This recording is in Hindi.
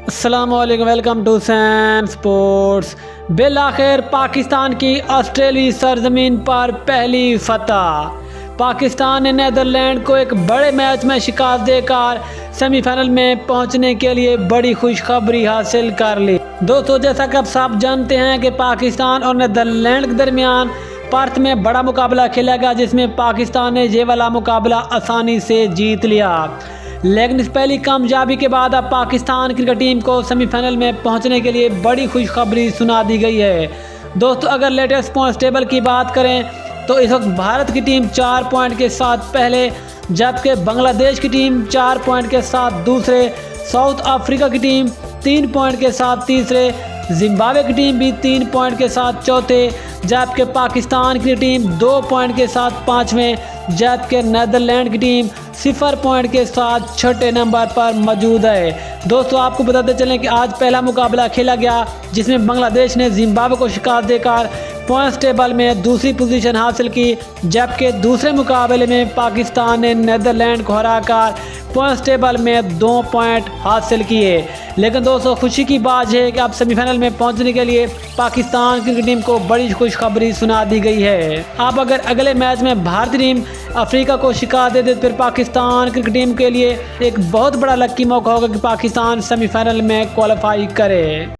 अस्सलामुअलैकुम, वेलकम टू सैम स्पोर्ट्स। बिल आखिर पाकिस्तान की ऑस्ट्रेलियाई सरजमीन पर पहली फतह। पाकिस्तान ने नीदरलैंड को एक बड़े मैच में शिकस्त देकर सेमीफाइनल में पहुंचने के लिए बड़ी खुशखबरी हासिल कर ली। दोस्तों, जैसा कि आप सब जानते हैं कि पाकिस्तान और नीदरलैंड के दरमियान पर्थ में बड़ा मुकाबला खेला गया, जिसमें पाकिस्तान ने ये वाला मुकाबला आसानी से जीत लिया। लेकिन इस पहली कामयाबी के बाद अब पाकिस्तान क्रिकेट टीम को सेमीफाइनल में पहुंचने के लिए बड़ी खुशखबरी सुना दी गई है। दोस्तों, अगर लेटेस्ट पॉइंट्स टेबल की बात करें तो इस वक्त भारत की टीम 4 पॉइंट के साथ पहले, जबकि बांग्लादेश की टीम 4 पॉइंट के साथ दूसरे, साउथ अफ्रीका की टीम 3 पॉइंट के साथ तीसरे, जिम्बाब्वे की टीम भी 3 पॉइंट के साथ चौथे, जबकि पाकिस्तान की टीम 2 पॉइंट के साथ पाँचवें, जबकि नीदरलैंड की टीम 0 पॉइंट के साथ छठे नंबर पर मौजूद है। दोस्तों, आपको बताते चलें कि आज पहला मुकाबला खेला गया, जिसमें बांग्लादेश ने जिम्बाब्वे को शिकस्त देकर पॉइंट्स टेबल में दूसरी पोजीशन हासिल की, जबकि दूसरे मुकाबले में पाकिस्तान ने नीदरलैंड को हराकर पॉइंट्स टेबल में 2 पॉइंट हासिल किए। लेकिन दोस्तों, खुशी की बात है कि अब सेमीफाइनल में पहुंचने के लिए पाकिस्तान क्रिकेट टीम को बड़ी खुशखबरी सुना दी गई है। अब अगर अगले मैच में भारतीय टीम अफ्रीका को शिकस्त दे दे, फिर पाकिस्तान क्रिकेट टीम के लिए एक बहुत बड़ा लकी मौका होगा कि पाकिस्तान सेमीफाइनल में क्वालिफाई करे।